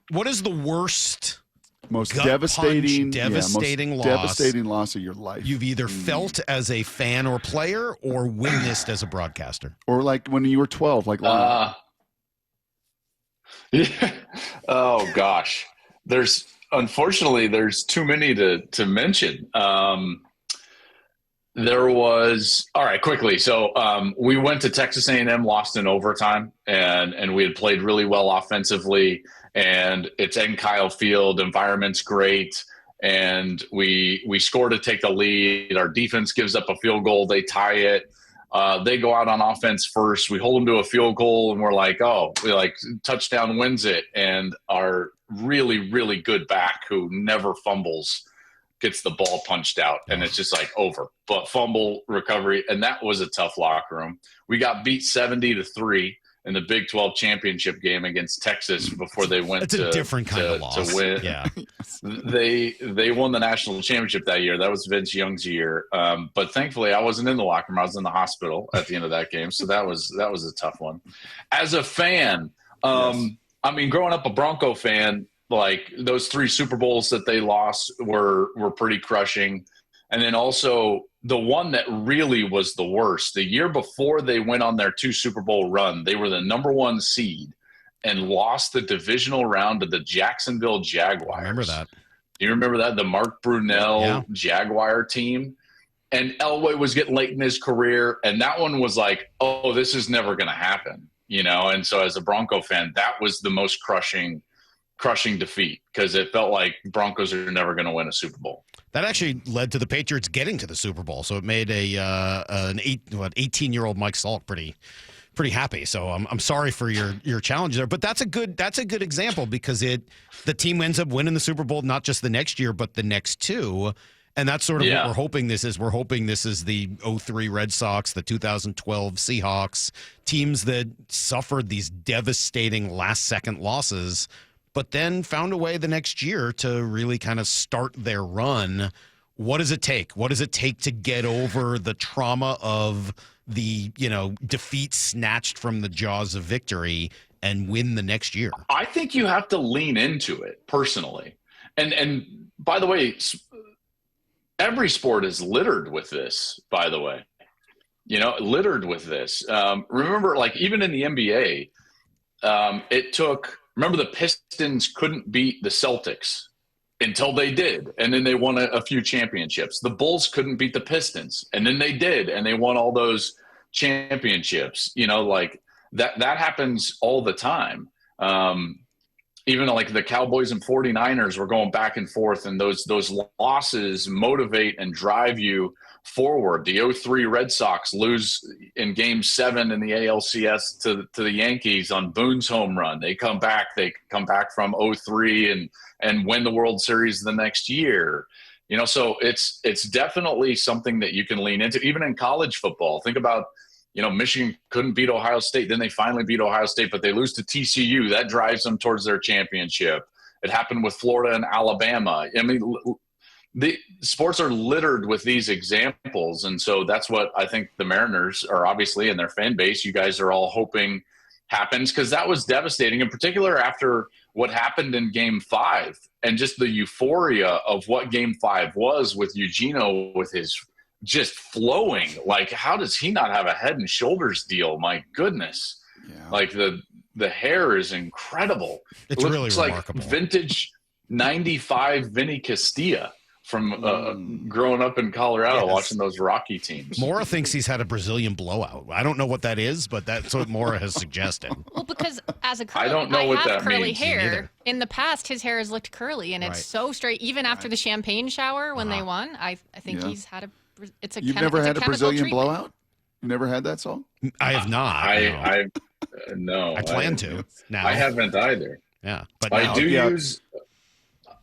What is the worst, most gut devastating, punch, devastating most loss devastating loss of your life you've either felt as a fan or player or witnessed as a broadcaster? or like when you were 12, like yeah. Oh gosh, unfortunately there's too many to mention. There was, all right, quickly. So we went to Texas A&M, lost in overtime, and we had played really well offensively. And it's in Kyle Field, environment's great, and we score to take the lead. Our defense gives up a field goal, they tie it. They go out on offense first. We hold them to a field goal, and we're like, touchdown wins it. And our really, really good back, who never fumbles, gets the ball punched out, and it's just like over. But fumble recovery, and that was a tough locker room. We got beat 70-3 in the Big 12 championship game against Texas before they went It's a different kind of loss. To win. Yeah. They won the national championship that year. That was Vince Young's year. But thankfully I wasn't in the locker room. I was in the hospital at the end of that game. So that was a tough one. As a fan, I mean, growing up a Bronco fan, like those 3 Super Bowls that they lost were pretty crushing. And then also the one that really was the worst, the year before they went on their 2 Super Bowl run, they were the #1 seed and lost the divisional round to the Jacksonville Jaguars. I remember that. Do you remember that? The Mark Brunell Jaguar team. And Elway was getting late in his career. And that one was like, oh, this is never going to happen. And so as a Bronco fan, that was the most crushing defeat, because it felt like Broncos are never going to win a Super Bowl. That actually led to the Patriots getting to the Super Bowl, so it made an 18-year-old Mike Salk pretty happy. So I'm sorry for your challenge there, but that's a good example, because the team ends up winning the Super Bowl not just the next year but the next 2, and that's sort of what we're hoping this is. We're hoping this is the 2003 Red Sox, the 2012 Seahawks, teams that suffered these devastating last-second losses, but then found a way the next year to really kind of start their run. What does it take? What does it take to get over the trauma of the, defeat snatched from the jaws of victory and win the next year? I think you have to lean into it personally. And by the way, every sport is littered with this, by the way. Littered with this. Remember, like, even in the NBA, it took – remember, the Pistons couldn't beat the Celtics until they did, and then they won a few championships. The Bulls couldn't beat the Pistons, and then they did, and they won all those championships. Like that happens all the time. Even like the Cowboys and 49ers were going back and forth, and those losses motivate and drive you forward. The 2003 Red Sox lose in Game 7 in the ALCS to the Yankees on Boone's home run. They come back from 2003 and win the World Series the next year. So it's definitely something that you can lean into, even in college football. Think about, Michigan couldn't beat Ohio State. Then they finally beat Ohio State, but they lose to TCU. That drives them towards their championship. It happened with Florida and Alabama. I mean, the sports are littered with these examples. And so that's what I think the Mariners are, obviously, in their fan base, you guys are all hoping happens, because that was devastating, in particular after what happened in Game 5 and just the euphoria of what Game 5 was, with Eugenio with his just flowing. Like, how does he not have a Head and Shoulders deal? My goodness. Yeah. Like the hair is incredible. It's it really looks remarkable. Like vintage 95 Vinny Castilla from growing up in Colorado, watching those Rocky teams. Mora thinks he's had a Brazilian blowout. I don't know what that is, but that's what Mora has suggested. Well, because as a I don't know what that curly means. hair. In the past, his hair has looked curly, and it's so straight. Even after the champagne shower when they won, I think he's had You've never had a Brazilian blowout? You never had that, Saul? I have not. No. I plan to. Now I haven't either. Yeah, but I do use.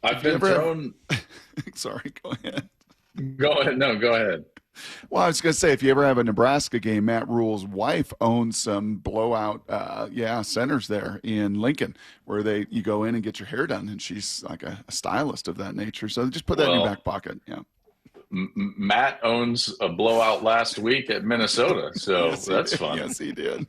I've been thrown. Sorry, go ahead. Go ahead. No, go ahead. Well, I was going to say, if you ever have a Nebraska game, Matt Rule's wife owns some blowout, centers there in Lincoln, where you go in and get your hair done, and she's like a stylist of that nature. So just put that in your back pocket. Yeah. Matt owns a blowout last week at Minnesota, so Yes, that's fun. Yes, he did.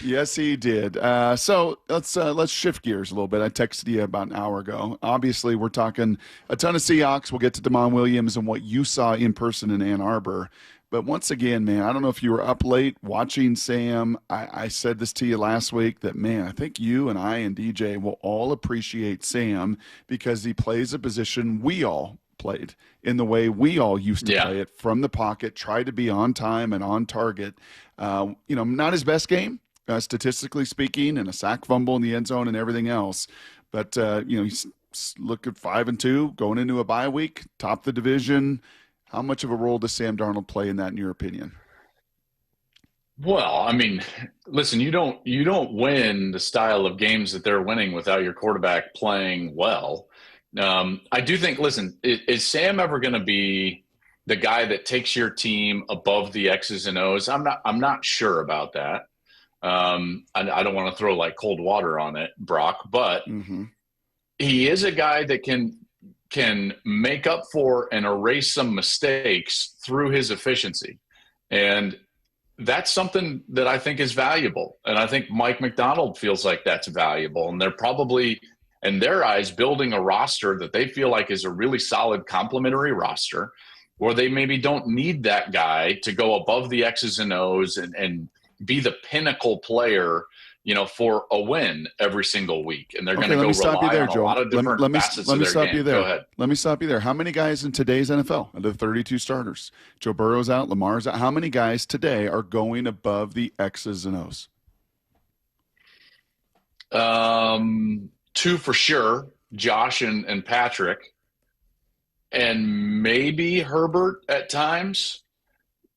Yes, he did. So let's shift gears a little bit. I texted you about an hour ago. Obviously, we're talking a ton of Seahawks. We'll get to Damon Williams and what you saw in person in Ann Arbor. But once again, man, I don't know if you were up late watching Sam. I said this to you last week that, man, I think you and I and DJ will all appreciate Sam because he plays a position we all played in the way we all used to play it, from the pocket, try to be on time and on target. Not his best game, statistically speaking, and a sack fumble in the end zone and everything else. But, he's look at 5-2 going into a bye week, top the division. How much of a role does Sam Darnold play in that, in your opinion? Well, I mean, listen, you don't win the style of games that they're winning without your quarterback playing well. I do think, listen, is Sam ever going to be the guy that takes your team above the X's and O's? I'm not sure about that. I don't want to throw like cold water on it, Brock, but he is a guy that can make up for and erase some mistakes through his efficiency. And that's something that I think is valuable. And I think Mike Macdonald feels like that's valuable. And they're probably, in their eyes, building a roster that they feel like is a really solid complementary roster, where they maybe don't need that guy to go above the X's and O's and be the pinnacle player, for a win every single week. And they're going to go rely on a lot of different facets of their game. Go ahead. Let me stop you there. How many guys in today's NFL, of the 32 starters, Joe Burrow's out, Lamar's out, how many guys today are going above the X's and O's? 2 for sure, Josh and Patrick, and maybe Herbert at times.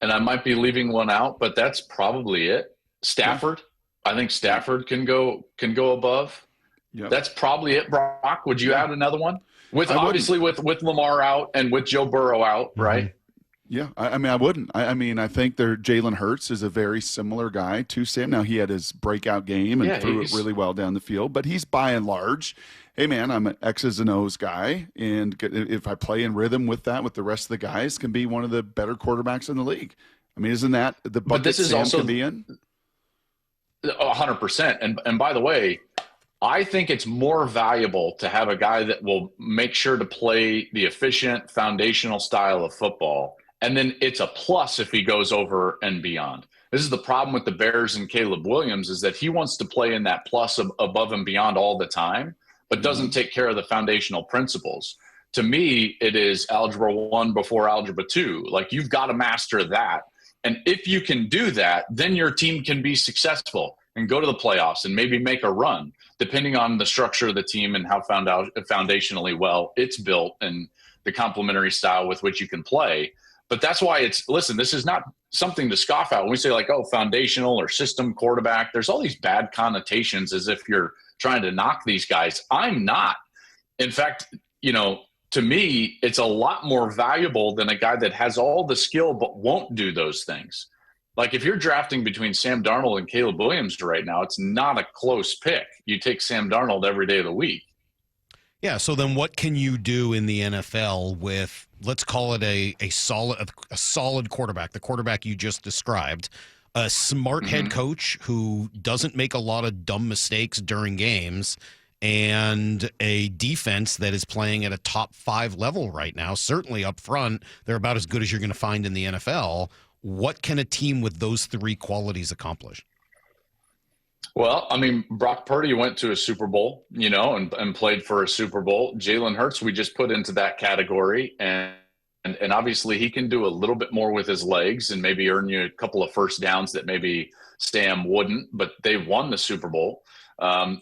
And I might be leaving one out, but that's probably it. Stafford. I think Stafford can go above. Yep. That's probably it. Brock, would you add another one? With Lamar out and with Joe Burrow out, right? Yeah, I wouldn't. I think Jalen Hurts is a very similar guy to Sam. Now, he had his breakout game and threw it really well down the field, but he's by and large, hey, man, I'm an X's and O's guy, and if I play in rhythm with that, with the rest of the guys, can be one of the better quarterbacks in the league. I mean, isn't that the bucket Sam can be in? 100%. And by the way, I think it's more valuable to have a guy that will make sure to play the efficient foundational style of football. And then it's a plus if he goes over and beyond. This is the problem with the Bears and Caleb Williams, is that he wants to play in that plus above and beyond all the time, but doesn't take care of the foundational principles. To me, it is algebra 1 before algebra 2. Like, you've got to master that. And if you can do that, then your team can be successful and go to the playoffs and maybe make a run, depending on the structure of the team and how foundationally well it's built and the complementary style with which you can play. But that's why this is not something to scoff at. When we say like, foundational or system quarterback, there's all these bad connotations as if you're trying to knock these guys. I'm not. In fact, to me, it's a lot more valuable than a guy that has all the skill but won't do those things. Like, if you're drafting between Sam Darnold and Caleb Williams right now, it's not a close pick. You take Sam Darnold every day of the week. Yeah, so then what can you do in the NFL with, let's call it a solid quarterback, the quarterback you just described, a smart head coach who doesn't make a lot of dumb mistakes during games, and a defense that is playing at a top 5 level right now. Certainly up front, they're about as good as you're going to find in the NFL. What can a team with those 3 qualities accomplish? Well, I mean, Brock Purdy went to a Super Bowl, and played for a Super Bowl. Jalen Hurts, we just put into that category. And obviously he can do a little bit more with his legs and maybe earn you a couple of first downs that maybe Sam wouldn't, but they won the Super Bowl.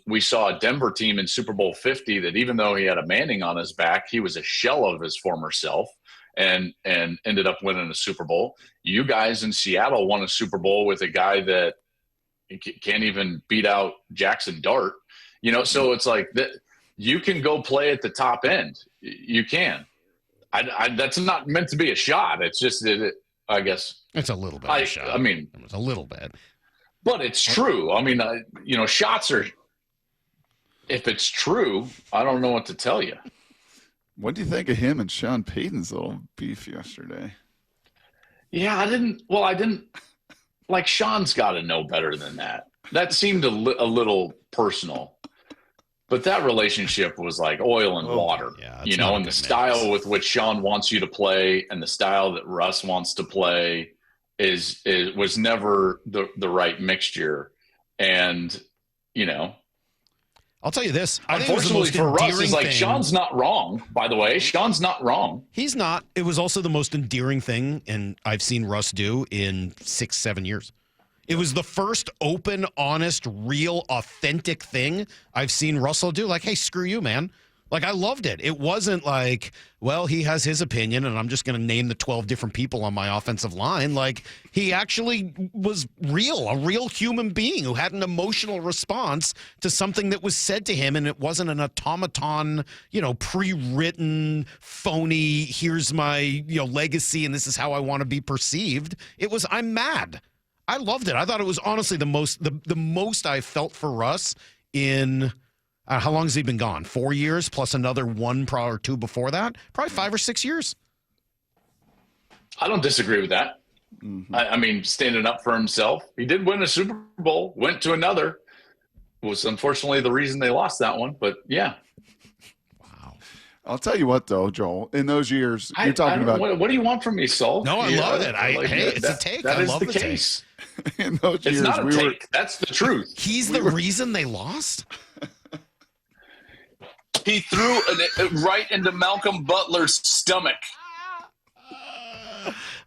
We saw a Denver team in Super Bowl 50 that, even though he had a Manning on his back, he was a shell of his former self and ended up winning a Super Bowl. You guys in Seattle won a Super Bowl with a guy that can't even beat out Jackson Dart. So it's like that. You can go play at the top end. You can. That's not meant to be a shot. It's just I guess it's a little bit of a shot. I mean, it was a little bit. But it's true. I mean, shots are – if it's true, I don't know what to tell you. What do you think of him and Sean Payton's little beef yesterday? Yeah, I didn't like Sean's got to know better than that. That seemed a little personal. But that relationship was like oil and water, and the style with which Sean wants you to play and the style that Russ wants to play was never the right mixture. And, I'll tell you this. Unfortunately for Russ, is like Sean's not wrong, by the way. Sean's not wrong. He's not. It was also the most endearing thing, and I've seen Russ do in 6-7 years. It was the first open, honest, real, authentic thing I've seen Russell do. Like, hey, screw you, man. Like, I loved it. It wasn't like, well, he has his opinion, and I'm just going to name the 12 different people on my offensive line. Like, he actually was real, a real human being who had an emotional response to something that was said to him, and it wasn't an automaton, pre-written, phony, here's my, legacy, and this is how I want to be perceived. It was, I'm mad. I loved it. I thought it was honestly the most I felt for Russ in how long has he been gone? 4 years plus another 1 or 2 before that? Probably 5 or 6 years. I don't disagree with that. Mm-hmm. I mean, standing up for himself. He did win a Super Bowl, went to another. Was unfortunately the reason they lost that one, but yeah. I'll tell you what, though, Joel. In those years, you're talking about. What do you want from me, Saul? No, I love it. It's a take. That I is love the take. case. In those it's years, not a take. That's the truth. He's the reason they lost. He threw it right into Malcolm Butler's stomach.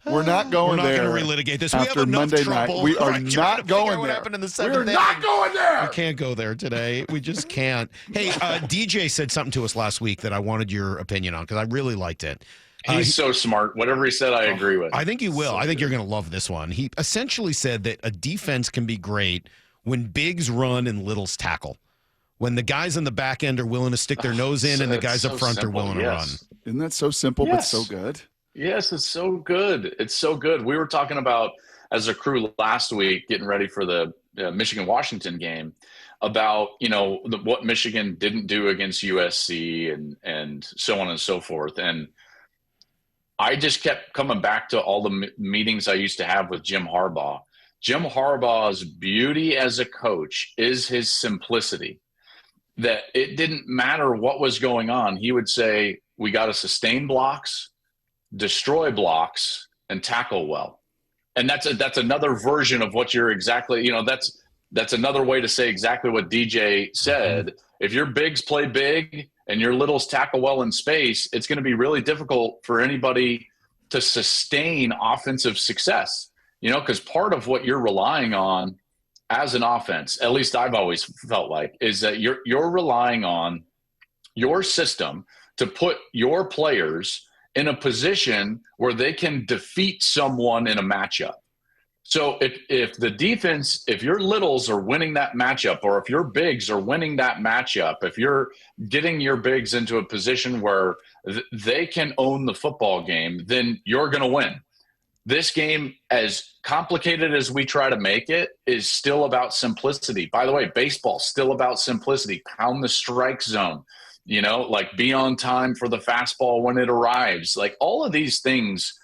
We're not going there. We're not going to relitigate this. After we have enough Monday trouble. night, we are not going there. What happened in the We're not going there. We can't go there today. We just can't. Hey, DJ said something to us last week that I wanted your opinion on because I really liked it. He's so smart. Whatever he said, I agree with. I think you will. I think you're going to love this one. He essentially said that a defense can be great when bigs run and littles tackle. When the guys in the back end are willing to stick their nose in and the guys up front are willing to run. Isn't that so simple but so good? Yes, it's so good. It's so good. We were talking about, as a crew last week, getting ready for the Michigan-Washington game, about, what Michigan didn't do against USC and so on and so forth. And I just kept coming back to all the meetings I used to have with Jim Harbaugh. Jim Harbaugh's beauty as a coach is his simplicity. That it didn't matter what was going on. He would say, we got to sustain blocks, destroy blocks, and tackle well. And that's another version of what you're exactly, that's another way to say exactly what DJ said. If your bigs play big and your littles tackle well in space, it's going to be really difficult for anybody to sustain offensive success, because part of what you're relying on as an offense, at least I've always felt like, is that you're relying on your system to put your players in a position where they can defeat someone in a matchup. So if the defense, if your littles are winning that matchup, or if your bigs are winning that matchup, if you're getting your bigs into a position where they can own the football game, then you're going to win. This game, as complicated as we try to make it, is still about simplicity. By the way, baseball's still about simplicity. Pound the strike zone, like be on time for the fastball when it arrives. Like all of these things,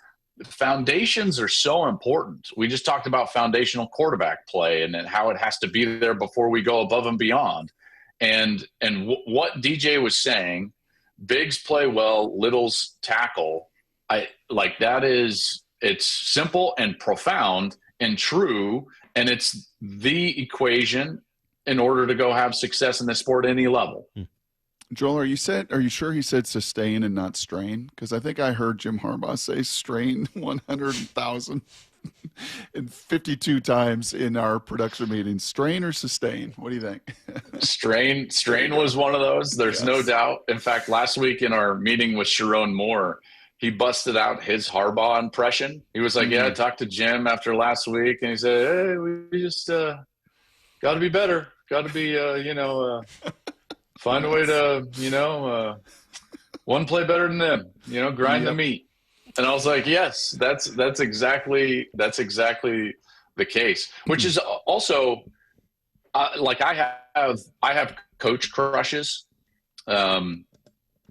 foundations are so important. We just talked about foundational quarterback play and how it has to be there before we go above and beyond. And what DJ was saying, bigs play well, littles tackle. It's simple and profound and true, and it's the equation in order to go have success in the sport at any level. Joel, are you sure he said sustain and not strain? Because I think I heard Jim Harbaugh say strain 100,052 times in our production meeting. Strain or sustain? What do you think? Strain was one of those. There's no doubt. In fact, last week in our meeting with Sharon Moore, he busted out his Harbaugh impression. He was like, I talked to Jim after last week, and he said, hey, we just got to be better. Got to be, find a way to, one play better than them, grind the meat. And I was like, yes, that's exactly the case, which is also like I have coach crushes.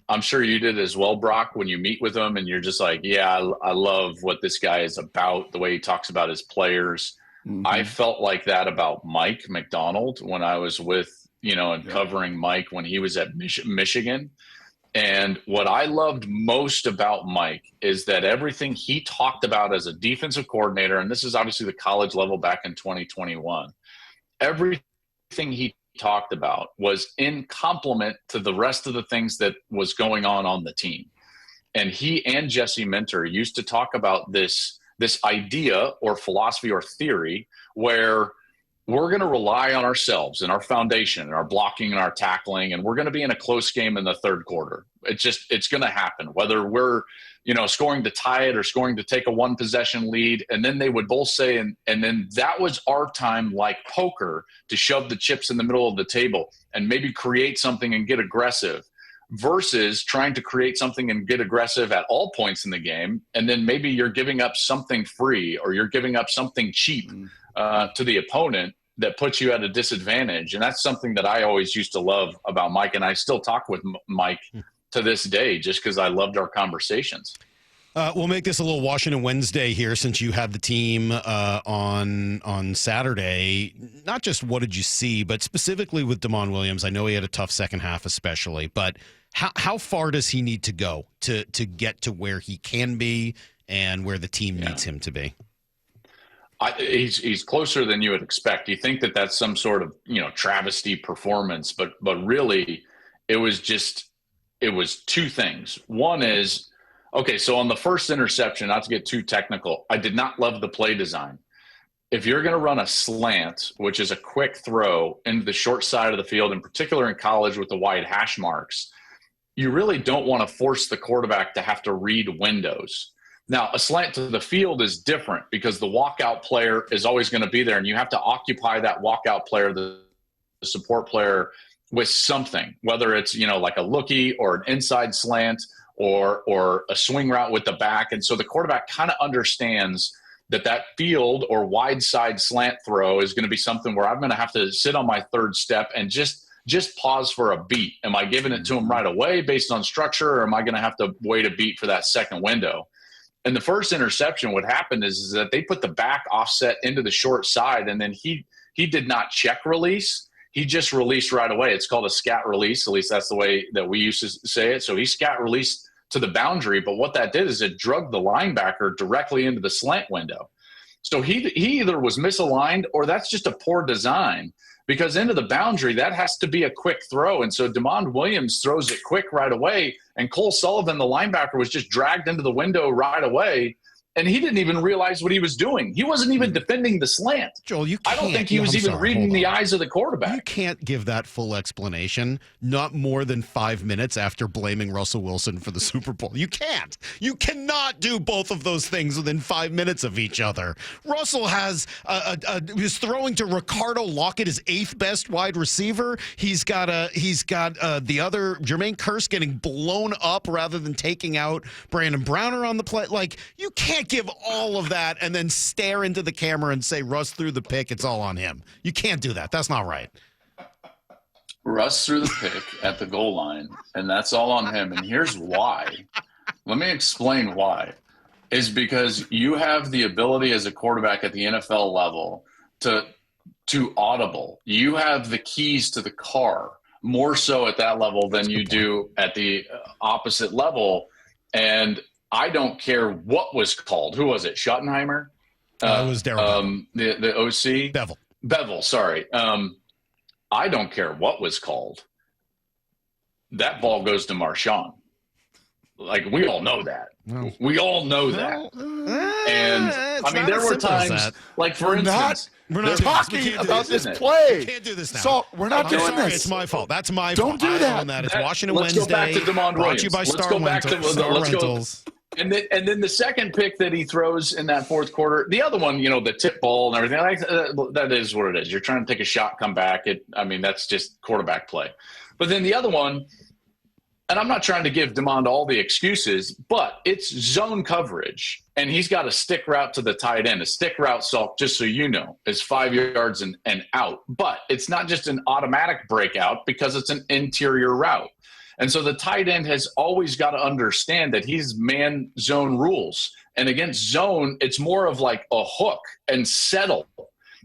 I'm sure you did as well, Brock, when you meet with him and you're just like, yeah, I love what this guy is about, the way he talks about his players. Mm-hmm. I felt like that about Mike Macdonald when I was with, and covering Mike when he was at Michigan. And what I loved most about Mike is that everything he talked about as a defensive coordinator, and this is obviously the college level back in 2021, everything he talked about was in complement to the rest of the things that was going on the team. And he and Jesse Minter used to talk about this idea or philosophy or theory where we're going to rely on ourselves and our foundation and our blocking and our tackling, and we're going to be in a close game in the third quarter. It's going to happen, whether we're, scoring to tie it or scoring to take a one possession lead. And then they would both say, and then that was our time, like poker, to shove the chips in the middle of the table and maybe create something and get aggressive, versus trying to create something and get aggressive at all points in the game. And then maybe you're giving up something free or you're giving up something cheap to the opponent that puts you at a disadvantage. And that's something that I always used to love about Mike. And I still talk with Mike to this day just because I loved our conversations. We'll make this a little Washington Wednesday here, since you had the team on Saturday. Not just what did you see, but specifically with Damon Williams. I know he had a tough second half especially, but how far does he need to go to get to where he can be and where the team needs him to be? He's closer than you would expect. You think that that's some sort of travesty performance, but really it was two things. One is, okay, so on the first interception, not to get too technical, I did not love the play design. If you're going to run a slant, which is a quick throw into the short side of the field, in particular in college with the wide hash marks, you really don't want to force the quarterback to have to read windows. Now, a slant to the field is different because the walkout player is always going to be there, and you have to occupy that walkout player, the support player, with something, whether it's, like a lookie or an inside slant or a swing route with the back. And so the quarterback kind of understands that field or wide side slant throw is going to be something where I'm going to have to sit on my third step and just pause for a beat. Am I giving it to him right away based on structure, or am I going to have to wait a beat for that second window? And the first interception, what happened is that they put the back offset into the short side, and then he did not check release. He just released right away. It's called a scat release. At least that's the way that we used to say it. So he scat released to the boundary, but what that did is it drug the linebacker directly into the slant window. So he either was misaligned or that's just a poor design, because into the boundary, that has to be a quick throw. And so Damon Williams throws it quick right away, and Cole Sullivan, the linebacker, was just dragged into the window right away. And he didn't even realize what he was doing. He wasn't even defending the slant. Joel, you can't. I don't think he was even reading the eyes of the quarterback. You can't give that full explanation not more than 5 minutes after blaming Russell Wilson for the Super Bowl. You can't. You cannot do both of those things within 5 minutes of each other. Russell has is throwing to Ricardo Lockett, his 8th best wide receiver. He's got the other Jermaine Kearse getting blown up rather than taking out Brandon Browner on the play. Like, you can't give all of that and then stare into the camera and say Russ threw the pick, it's all on him. You can't do that. That's not right. Russ threw the pick at the goal line, and that's all on him. And here's why. Let me explain why. Is because you have the ability as a quarterback at the NFL level to audible. You have the keys to the car more so at that level than you do at the opposite level. And I don't care what was called. Who was it? Schottenheimer? It was Darryl. The OC? Bevel, sorry. I don't care what was called. That ball goes to Marshawn. Like, we all know that. No. We all know that. And, I mean, there were times, like, for instance, we're not talking about this play. We can't do this now. So we're not doing this. It's my fault. That's my fault. Don't do that. It's Washington Wednesday. Let's go back to Damon Williams. Brought to you by Star Rentals. And then the second pick that he throws in that fourth quarter, the other one, the tip ball and everything, that is what it is. You're trying to take a shot, come back. That's just quarterback play. But then the other one, and I'm not trying to give Damon all the excuses, but it's zone coverage. And he's got a stick route to the tight end. A stick route, Salk, just so you know, is 5 yards and out. But it's not just an automatic breakout because it's an interior route. And so the tight end has always got to understand that he's man zone rules. And against zone, it's more of like a hook and settle.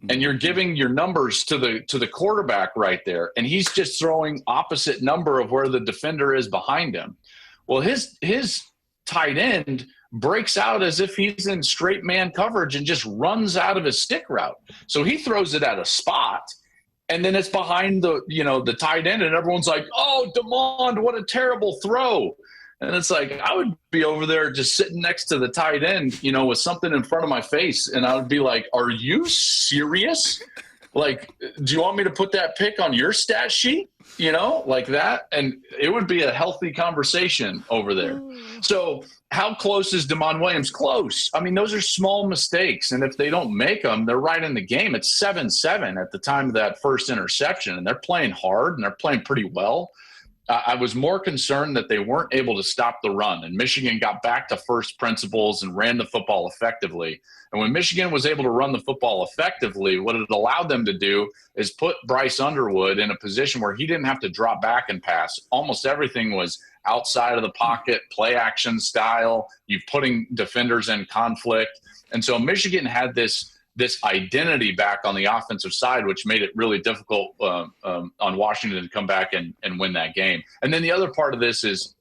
And you're giving your numbers to the quarterback right there. And he's just throwing opposite number of where the defender is behind him. Well, his tight end breaks out as if he's in straight man coverage and just runs out of his stick route. So he throws it at a spot, and then it's behind the tight end, and everyone's like, "Oh, DeMond, what a terrible throw!" And it's like, I would be over there just sitting next to the tight end, with something in front of my face, and I would be like, "Are you serious? Like, do you want me to put that pick on your stat sheet?" Like that. And it would be a healthy conversation over there. So how close is DeMond Williams? Close. I mean, those are small mistakes. And if they don't make them, they're right in the game. It's 7-7 at the time of that first interception. And they're playing hard and they're playing pretty well. I was more concerned that they weren't able to stop the run. And Michigan got back to first principles and ran the football effectively. And when Michigan was able to run the football effectively, what it allowed them to do is put Bryce Underwood in a position where he didn't have to drop back and pass. Almost everything was outside of the pocket, play action style, you putting defenders in conflict. And so Michigan had this identity back on the offensive side, which made it really difficult on Washington to come back and win that game. And then the other part of this is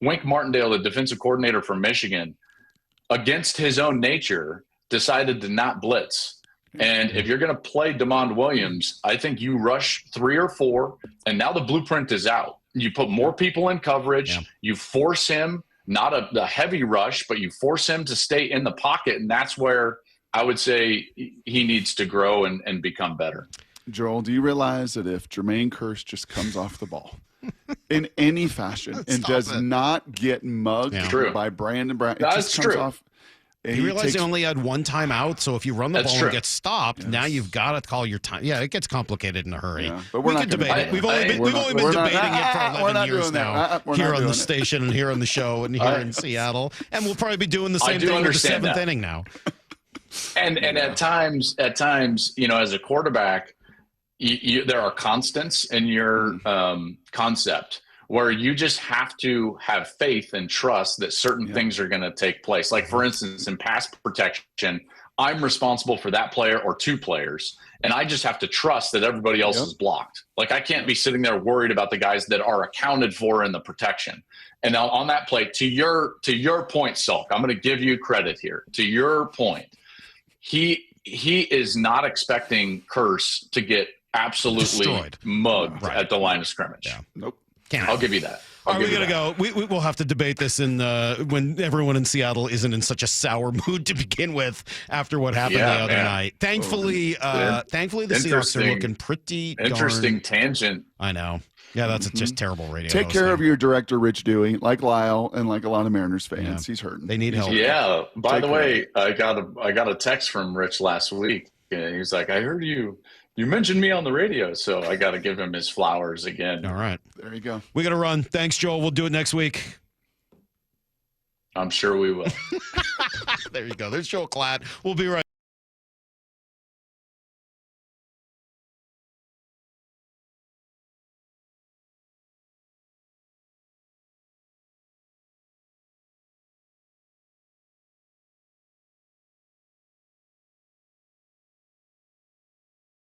Wink Martindale, the defensive coordinator for Michigan, against his own nature, decided to not blitz. And if you're going to play DeMond Williams, I think you rush 3 or 4, and now the blueprint is out. You put more people in coverage. Yeah. You force him, not a heavy rush, but you force him to stay in the pocket, and that's where I would say he needs to grow and become better. Joel, do you realize that if Jermaine Kearse just comes off the ball in any fashion and does not get mugged by Brandon Brown, that's true. Off, you realize they only had one timeout, so if you run the ball and get stopped, now you've got to call your time. Yeah, it gets complicated in a hurry. Yeah, but we can debate it. We've only been debating it for 11 years now, here on the station and here on the show and here in Seattle. And we'll probably be doing the same thing in the 7th inning now. And at times, as a quarterback, there are constants in your concept where you just have to have faith and trust that certain things are going to take place. Like, for instance, in pass protection, I'm responsible for that player or 2 players, and I just have to trust that everybody else is blocked. Like, I can't be sitting there worried about the guys that are accounted for in the protection. And now on that play, to your point, Salk, I'm going to give you credit here. To your point, he is not expecting Kearse to get absolutely mugged at the line of scrimmage. Yeah. Nope. I'll give you that. All right, we got to go. We'll have to debate this when everyone in Seattle isn't in such a sour mood to begin with after what happened the other night. Thankfully, the Seahawks are looking pretty interesting tangent. I know. Yeah, that's just terrible radio. Take care of your director, Rich Dewey, like Lyle and like a lot of Mariners fans. Yeah. He's hurting. They need help. Yeah. By the way, I got a text from Rich last week. And he's like, I heard you mentioned me on the radio, so I got to give him his flowers again. All right. There you go. We got to run. Thanks, Joel. We'll do it next week. I'm sure we will. There you go. There's Joel Klatt. We'll be right